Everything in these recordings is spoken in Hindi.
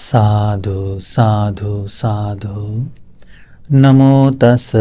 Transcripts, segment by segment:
साधु साधु साधु। नमो तस्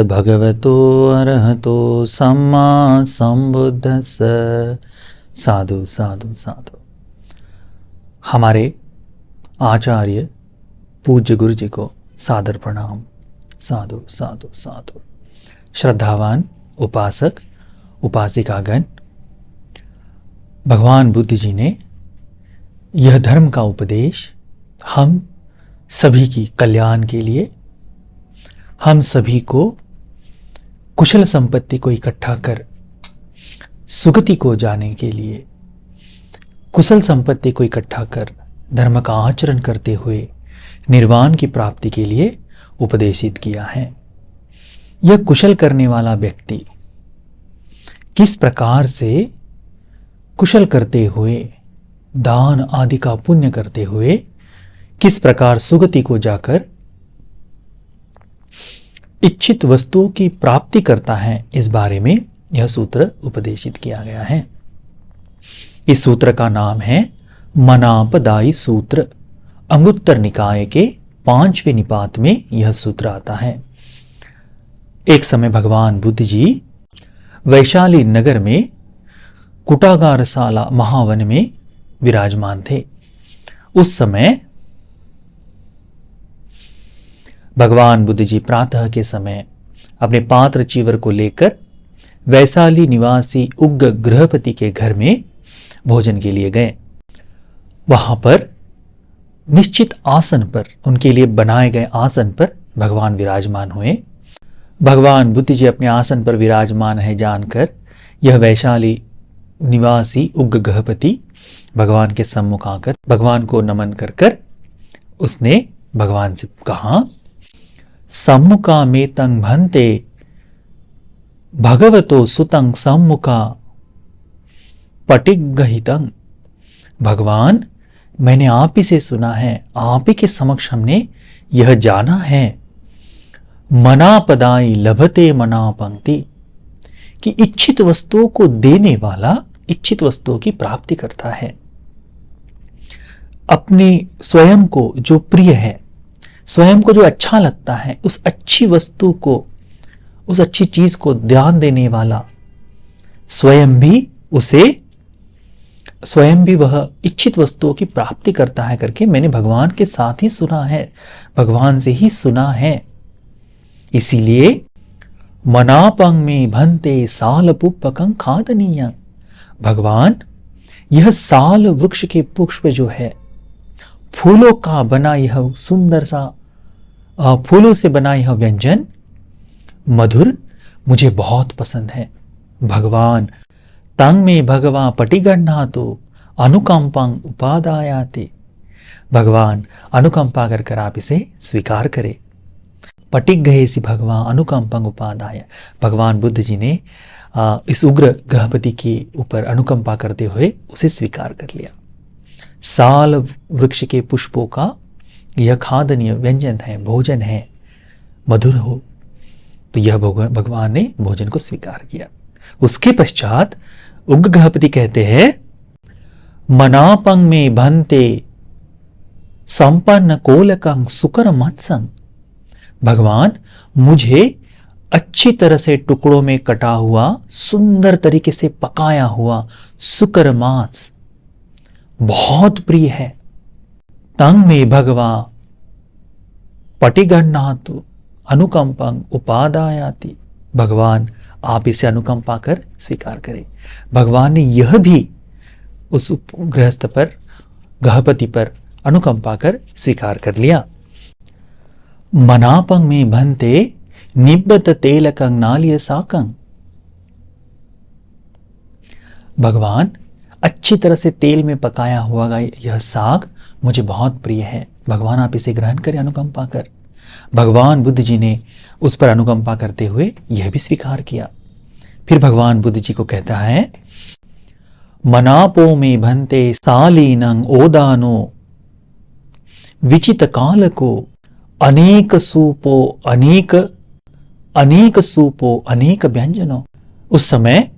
भगवतो अरहतो सम्मा संबुद्धस्स। साधु साधु साधु। हमारे आचार्य पूज्य गुरु जी को सादर प्रणाम। साधु साधु साधु। श्रद्धावान उपासक उपासिकागण, भगवान बुद्ध जी ने यह धर्म का उपदेश हम सभी की कल्याण के लिए, हम सभी को कुशल संपत्ति को इकट्ठा कर सुगति को जाने के लिए, कुशल संपत्ति को इकट्ठा कर धर्म का आचरण करते हुए निर्वाण की प्राप्ति के लिए उपदेशित किया है। यह कुशल करने वाला व्यक्ति किस प्रकार से कुशल करते हुए, दान आदि का पुण्य करते हुए किस प्रकार सुगति को जाकर इच्छित वस्तुओं की प्राप्ति करता है, इस बारे में यह सूत्र उपदेशित किया गया है। इस सूत्र का नाम है मनापदायी सूत्र। अंगुत्तर निकाय के 5वें निपात में यह सूत्र आता है। एक समय भगवान बुद्ध जी वैशाली नगर में कुटागारशाला महावन में विराजमान थे। उस समय भगवान बुद्ध जी प्रातः के समय अपने पात्र चीवर को लेकर वैशाली निवासी उग्र गृहपति के घर में भोजन के लिए गए। वहां पर निश्चित आसन पर, उनके लिए बनाए गए आसन पर भगवान विराजमान हुए। भगवान बुद्ध जी अपने आसन पर विराजमान है जानकर यह वैशाली निवासी उग्र गृहपति भगवान के सम्मुख आकर भगवान को नमन कर कर उसने भगवान से कहा, सम्मुखा में तंग भंते भगवतो सुतंग सम्मुखा पटिगहितंग। भगवान, मैंने आप ही से सुना है, आप ही के समक्ष हमने यह जाना है, मनापदाई लभते मना पंक्ति, कि इच्छित वस्तुओं को देने वाला इच्छित वस्तुओं की प्राप्ति करता है। अपने स्वयं को जो प्रिय है, स्वयं को जो अच्छा लगता है, उस अच्छी वस्तु को, उस अच्छी चीज को ध्यान देने वाला स्वयं भी वह इच्छित वस्तुओं की प्राप्ति करता है करके मैंने भगवान के साथ ही सुना है, भगवान से ही सुना है। इसीलिए मनापंग में भंते साल पुष्पकं खादनीय। भगवान, यह साल वृक्ष के पुष्प जो है, फूलों का बना यह सुंदर सा फूलों से बना यह व्यंजन मधुर मुझे बहुत पसंद है। भगवान, तंग में भगवा पटिगढ़ना तो अनुकंपं उपादायाते। भगवान, अनुकंपा कर आप इसे स्वीकार करें। पटिक गए सी भगवान अनुकंपं उपादाय। भगवान बुद्ध जी ने इस उग्र गृहपति के ऊपर अनुकंपा करते हुए उसे स्वीकार कर लिया। साल वृक्ष के पुष्पों का यह खादनीय व्यंजन है, भोजन है, मधुर हो, तो यह भगवान ने भोजन को स्वीकार किया। उसके पश्चात उग्र गृहपति कहते हैं, मनापंग में भंते संपन्न कोलकं सुकर मत्संग। भगवान, मुझे अच्छी तरह से टुकड़ों में कटा हुआ, सुंदर तरीके से पकाया हुआ सुकर मांस बहुत प्रिय है। तंग में भगवा पटिगढ़नातु अनुकंपं उपादायाति। भगवान, आप इसे अनुकंपा कर स्वीकार करें। भगवान ने यह भी उस गृहस्थ पर, गृहपति पर अनुकंपा कर स्वीकार कर लिया। मनापंग में भंते निब्बत तेलकं नालिय साकं। भगवान, अच्छी तरह से तेल में पकाया हुआ यह साग मुझे बहुत प्रिय है। भगवान, आप इसे ग्रहण करें अनुकंपा कर। भगवान बुद्ध जी ने उस पर अनुकंपा करते हुए यह भी स्वीकार किया। फिर भगवान बुद्ध जी को कहता है, मनापो में भंते सालीनं ओदानो विचित काल को अनेक सूपो अनेक व्यंजनों। उस समय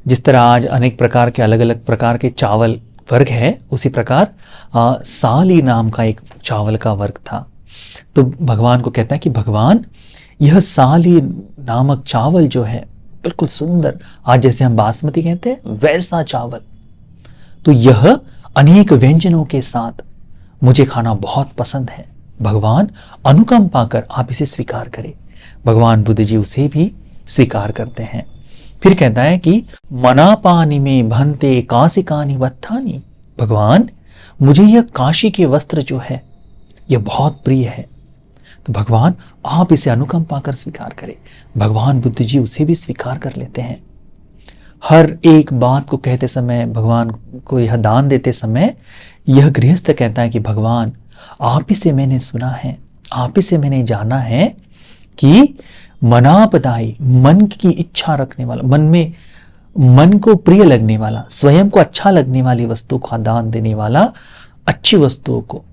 जिस तरह आज अनेक प्रकार के अलग अलग प्रकार के चावल वर्ग है, उसी प्रकार साली नाम का एक चावल का वर्ग था। तो भगवान को कहता है कि भगवान, यह साली नामक चावल जो है बिल्कुल सुंदर, आज जैसे हम बासमती कहते हैं वैसा चावल, तो यह अनेक व्यंजनों के साथ मुझे खाना बहुत पसंद है। भगवान अनुकंपा कर आप इसे स्वीकार करें। भगवान बुद्ध जी उसे भी स्वीकार करते हैं। फिर कहता है कि मनापानी में भंते कासिकानी वत्थानी, भगवान मुझे यह काशी के वस्त्र जो है यह बहुत प्रिय है, तो भगवान आप इसे अनुकंपा कर स्वीकार करें। भगवान बुद्ध जी उसे भी स्वीकार कर लेते हैं। हर एक बात को कहते समय, भगवान को यह दान देते समय, यह गृहस्थ कहता है कि भगवान आप ही से मैंने सुना है, आप ही से मैंने जाना है कि मनापदाई, मन की इच्छा रखने वाला, मन को प्रिय लगने वाला, स्वयं को अच्छा लगने वाली वस्तु का दान देने वाला अच्छी वस्तुओं को,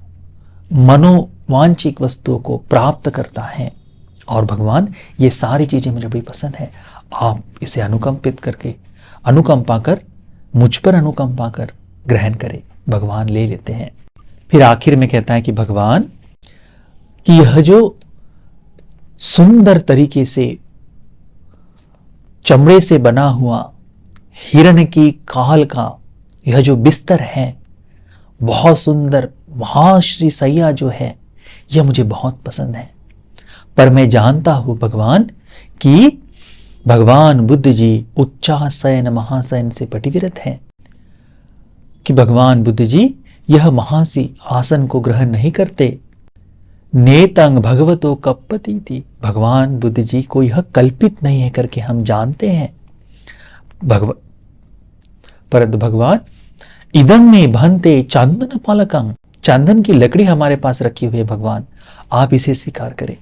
मनोवांछिक वस्तुओं को प्राप्त करता है। और भगवान ये सारी चीजें मुझे बड़ी पसंद है, आप इसे अनुकंपित करके, अनुकंपा कर, मुझ पर अनुकंपा कर ग्रहण करें। भगवान ले लेते हैं। फिर आखिर में कहता है कि भगवान कि यह जो सुंदर तरीके से चमड़े से बना हुआ हिरण की खाल का यह जो बिस्तर है, बहुत सुंदर महाश्री सैया जो है, यह मुझे बहुत पसंद है। पर मैं जानता हूं भगवान कि भगवान बुद्ध जी उच्चासयन महाशयन से पटिविरत हैं, कि भगवान बुद्ध जी यह महासी आसन को ग्रहण नहीं करते। नेतंग भगवतो कपति थी, भगवान बुद्ध जी को यह कल्पित नहीं है करके हम जानते हैं। परंतु भगवान इदं में भंते चंदन पालकं, चंदन की लकड़ी हमारे पास रखी हुई है, भगवान आप इसे स्वीकार करें।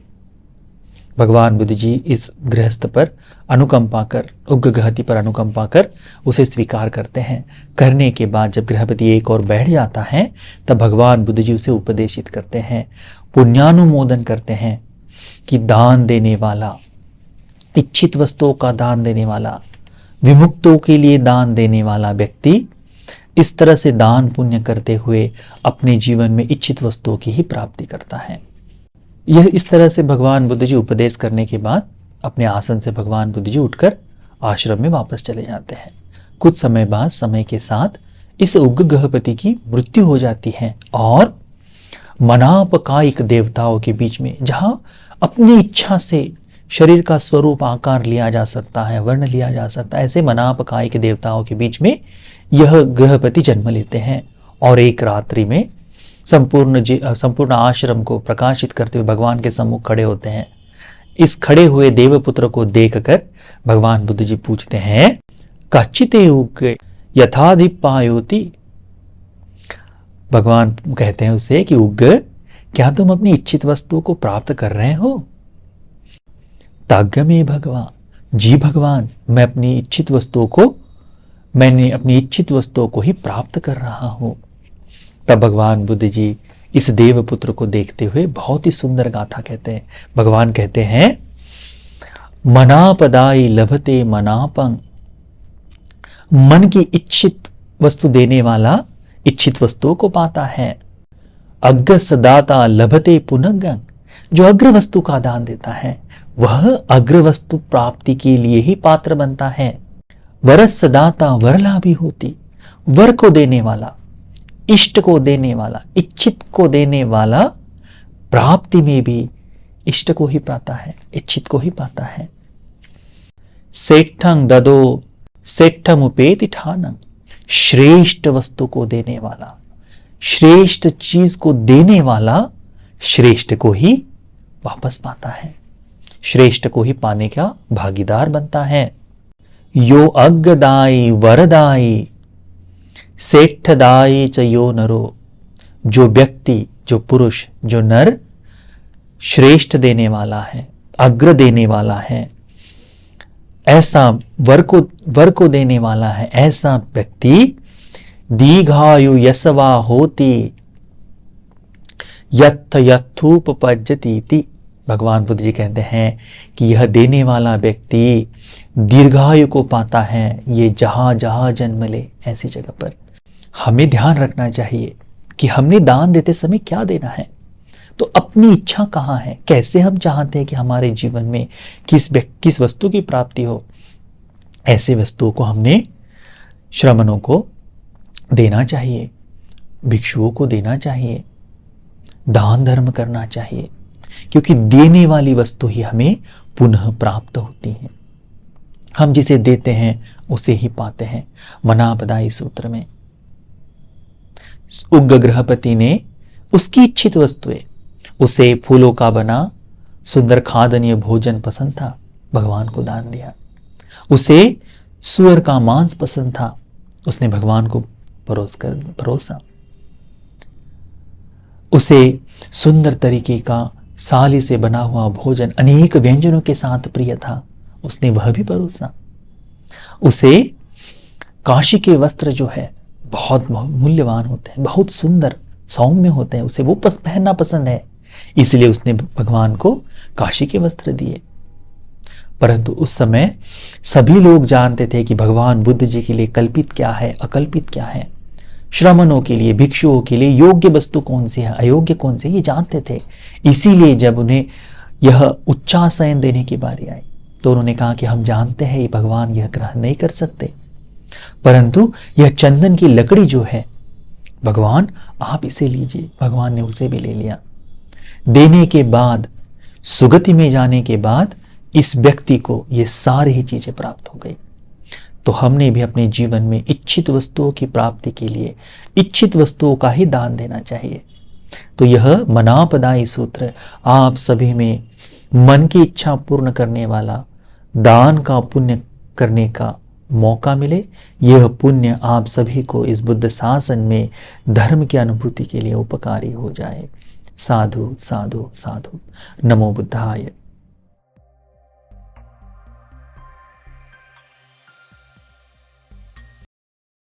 भगवान बुद्ध जी इस गृहस्थ पर अनुकंपा कर, उग्रगहति पर अनुकंपा कर उसे स्वीकार करते हैं। करने के बाद जब गृहपति एक और बैठ जाता है, तब भगवान बुद्ध जी उसे उपदेशित करते हैं, पुण्यानुमोदन करते हैं कि दान देने वाला, इच्छित वस्तुओं का दान देने वाला, विमुक्तों के लिए दान देने वाला व्यक्ति इस तरह से दान पुण्य करते हुए अपने जीवन में इच्छित वस्तुओं की ही प्राप्ति करता है। यह इस तरह से भगवान बुद्ध जी उपदेश करने के बाद अपने आसन से भगवान बुद्ध जी उठकर आश्रम में वापस चले जाते हैं। कुछ समय बाद, समय के साथ इस उग्र गृहपति की मृत्यु हो जाती है और मनापकायिक देवताओं के बीच में, जहां अपनी इच्छा से शरीर का स्वरूप आकार लिया जा सकता है, वर्ण लिया जा सकता है, ऐसे मनापकायिक देवताओं के बीच में यह गृहपति जन्म लेते हैं। और एक रात्रि में संपूर्ण आश्रम को प्रकाशित करते हुए भगवान के सम्मुख खड़े होते हैं। इस खड़े हुए देवपुत्र को देखकर भगवान बुद्ध जी पूछते हैं, कच्चिते उग्र यथाधिपायोति, भगवान कहते हैं उसे कि उग्र, क्या तुम अपनी इच्छित वस्तु को प्राप्त कर रहे हो? ताग्गमे भगवान, जी भगवान, मैंने अपनी इच्छित वस्तुओं को ही प्राप्त कर रहा हूं। तब भगवान बुद्ध जी इस देवपुत्र को देखते हुए बहुत ही सुंदर गाथा कहते हैं। भगवान कहते हैं, मनापदाई लभते मनापं, मन की इच्छित वस्तु देने वाला इच्छित वस्तुओं को पाता है। अग्र सदाता लभते पुनगं, जो अग्र वस्तु का दान देता है वह अग्र वस्तु प्राप्ति के लिए ही पात्र बनता है। वरस सदाता वरलाभी होती, वर को देने वाला, इष्ट को देने वाला, इच्छित को देने वाला प्राप्ति में भी इष्ट को ही पाता है, इच्छित को ही पाता है। सेठं ददो सेठम उपेति ठानंग, श्रेष्ठ वस्तु को देने वाला, श्रेष्ठ चीज को देने वाला श्रेष्ठ को ही वापस पाता है, श्रेष्ठ को ही पाने का भागीदार बनता है। यो अग्गदाई वरदाई सेठदाई च यो नरो, जो व्यक्ति, जो पुरुष, जो नर श्रेष्ठ देने वाला है, अग्र देने वाला है, ऐसा वर को देने वाला है, ऐसा व्यक्ति दीर्घायु यशवा होती यथ यथोपपज्यति। भगवान बुद्ध जी कहते हैं कि यह देने वाला व्यक्ति दीर्घायु को पाता है, ये जहां जहां जन्म ले ऐसी जगह पर। हमें ध्यान रखना चाहिए कि हमने दान देते समय क्या देना है। तो अपनी इच्छा कहाँ है, कैसे हम चाहते हैं कि हमारे जीवन में किस वस्तु की प्राप्ति हो, ऐसे वस्तुओं को हमने श्रमणों को देना चाहिए, भिक्षुओं को देना चाहिए, दान धर्म करना चाहिए, क्योंकि देने वाली वस्तु ही हमें पुनः प्राप्त होती है। हम जिसे देते हैं उसे ही पाते हैं। मनापदाई सूत्र में उग्र गृहपति ने उसकी इच्छित वस्तुएं, उसे फूलों का बना सुंदर खादनीय भोजन पसंद था, भगवान को दान दिया। उसे सुअर का मांस पसंद था, उसने भगवान को परोसा। उसे सुंदर तरीके का साली से बना हुआ भोजन अनेक व्यंजनों के साथ प्रिय था, उसने वह भी परोसा। उसे काशी के वस्त्र जो है बहुत मूल्यवान होते हैं, बहुत सुंदर सौम्य होते हैं, उसे वो पहनना पसंद है, इसलिए उसने भगवान को काशी के वस्त्र दिए। परंतु उस समय सभी लोग जानते थे कि भगवान बुद्ध जी के लिए कल्पित क्या है, अकल्पित क्या है, श्रमणों के लिए, भिक्षुओं के लिए योग्य वस्तु कौन सी है, अयोग्य कौन सी, ये जानते थे। इसीलिए जब उन्हें यह उच्चासयन देने की बारी आई तो उन्होंने कहा कि हम जानते हैं ये भगवान यह ग्रहण नहीं कर सकते, परंतु यह चंदन की लकड़ी जो है भगवान आप इसे लीजिए। भगवान ने उसे भी ले लिया। देने के बाद, सुगति में जाने के बाद इस व्यक्ति को ये सारी ही चीजें प्राप्त हो गई। तो हमने भी अपने जीवन में इच्छित वस्तुओं की प्राप्ति के लिए इच्छित वस्तुओं का ही दान देना चाहिए। तो यह मनापदाई सूत्र आप सभी में मन की इच्छा पूर्ण करने वाला दान का पुण्य करने का मौका मिले। यह पुण्य आप सभी को इस बुद्ध शासन में धर्म की अनुभूति के लिए उपकारी हो जाए। साधु साधु साधु। नमो बुद्धाय।